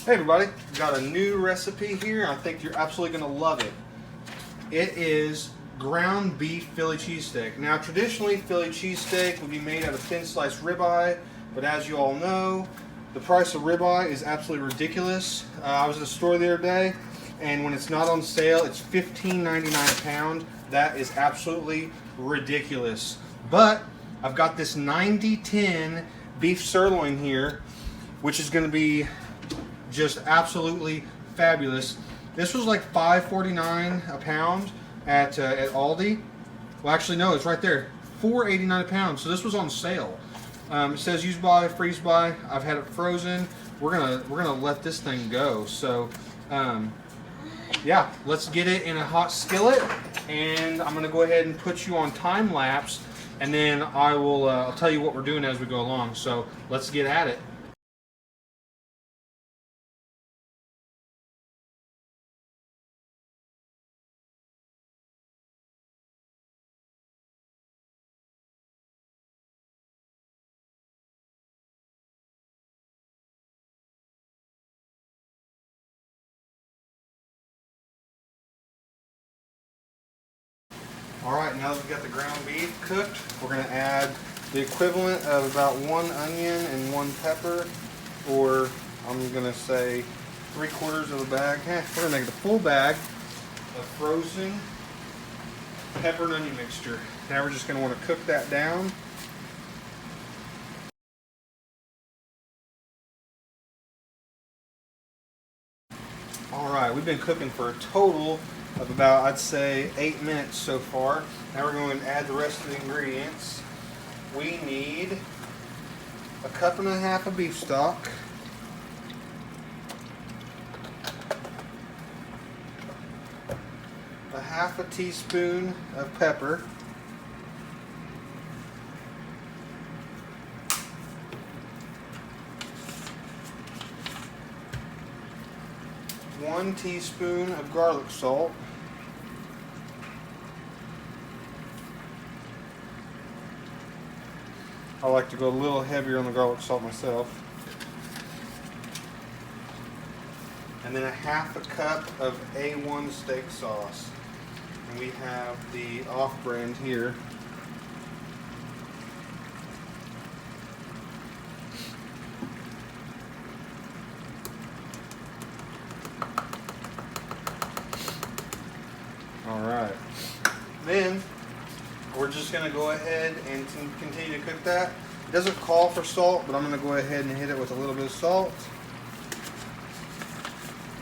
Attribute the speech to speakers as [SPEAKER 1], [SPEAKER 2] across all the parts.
[SPEAKER 1] Hey everybody, got a new recipe here. I think you're absolutely going to love it. It is ground beef Philly cheesesteak. Now traditionally Philly cheesesteak would be made out of thin sliced ribeye, but as you all know, the price of ribeye is absolutely ridiculous. I was at a store the other day, and when it's not on sale, it's $15.99 a pound. That is absolutely ridiculous. But I've got this 90-10 beef sirloin here, which is going to be just absolutely fabulous. This was like $5.49 a pound at Aldi. Well, actually, no, it's right there, $4.89 a pound. So this was on sale. It says use by, freeze by. I've had it frozen. We're gonna let this thing go. So, yeah, let's get it in a hot skillet, and I'm gonna go ahead and put you on time lapse, and then I'll tell you what we're doing as we go along. So let's get at it. Alright, now that we've got the ground beef cooked, we're going to add the equivalent of about 1 onion and 1 pepper, or I'm going to say 3/4 of a bag. We're going to make it a full bag of frozen pepper and onion mixture. Now we're just going to want to cook that down. Alright, we've been cooking for a total of about, I'd say, 8 minutes so far. Now we're going to add the rest of the ingredients. We need 1.5 cups of beef stock, a 1/2 teaspoon of pepper, one teaspoon of garlic salt, I like to go a little heavier on the garlic salt myself, and then a 1/2 cup of A1 steak sauce, and we have the off-brand here. Alright, then we're just going to go ahead and continue to cook that. It doesn't call for salt, but I'm going to go ahead and hit it with a little bit of salt.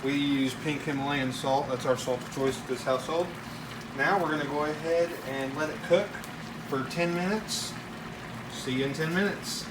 [SPEAKER 1] We use pink Himalayan salt. That's our salt of choice at this household. Now we're going to go ahead and let it cook for 10 minutes. See you in 10 minutes.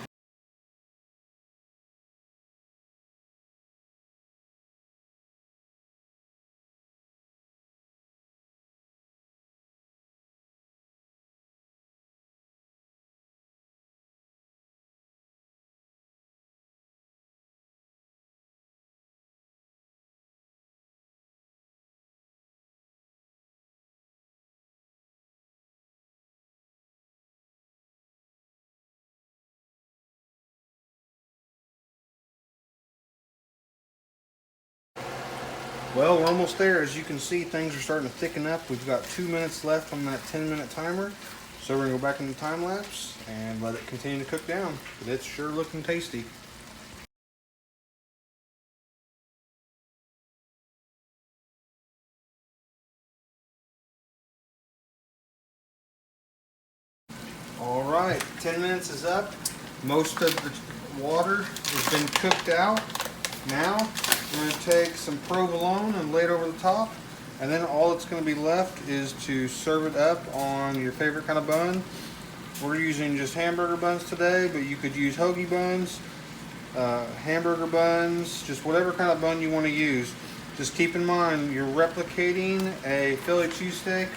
[SPEAKER 1] Well, we're almost there. As you can see, things are starting to thicken up. We've got 2 minutes left on that 10-minute timer. So we're going to go back into time lapse and let it continue to cook down. But it's sure looking tasty. Alright, 10 minutes is up. Most of the water has been cooked out. Now, I'm going to take some provolone and lay it over the top, and then all that's going to be left is to serve it up on your favorite kind of bun. We're using just hamburger buns today, but you could use hoagie buns, hamburger buns, just whatever kind of bun you want to use. Just keep in mind, you're replicating a Philly cheesesteak.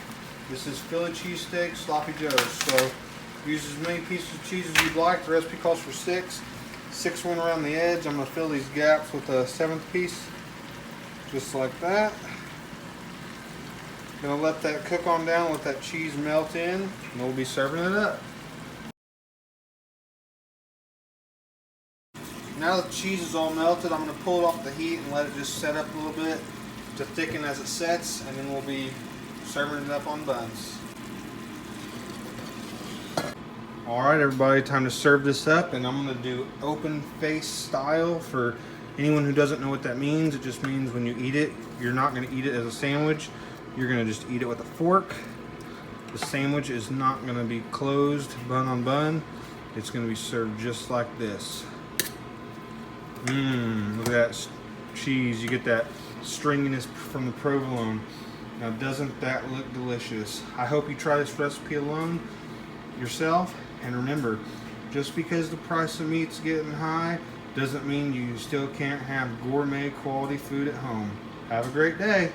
[SPEAKER 1] This is Philly cheesesteak sloppy joes. So use as many pieces of cheese as you'd like. The recipe calls for 6. 6 went around the edge. I'm going to fill these gaps with a 7th piece, just like that. Going to let that cook on down, let that cheese melt in, and we'll be serving it up. now that the cheese is all melted, I'm going to pull it off the heat and let it just set up a little bit to thicken as it sets, and then we'll be serving it up on buns. Alright everybody, time to serve this up, and I'm going to do open face style. For anyone who doesn't know what that means, it just means when you eat it, you're not going to eat it as a sandwich, you're going to just eat it with a fork. The sandwich is not going to be closed bun on bun, it's going to be served just like this. Look at that cheese, you get that stringiness from the provolone. Now doesn't that look delicious? I hope you try this recipe alone yourself, and remember, just because the price of meat's getting high doesn't mean you still can't have gourmet quality food at home. Have a great day.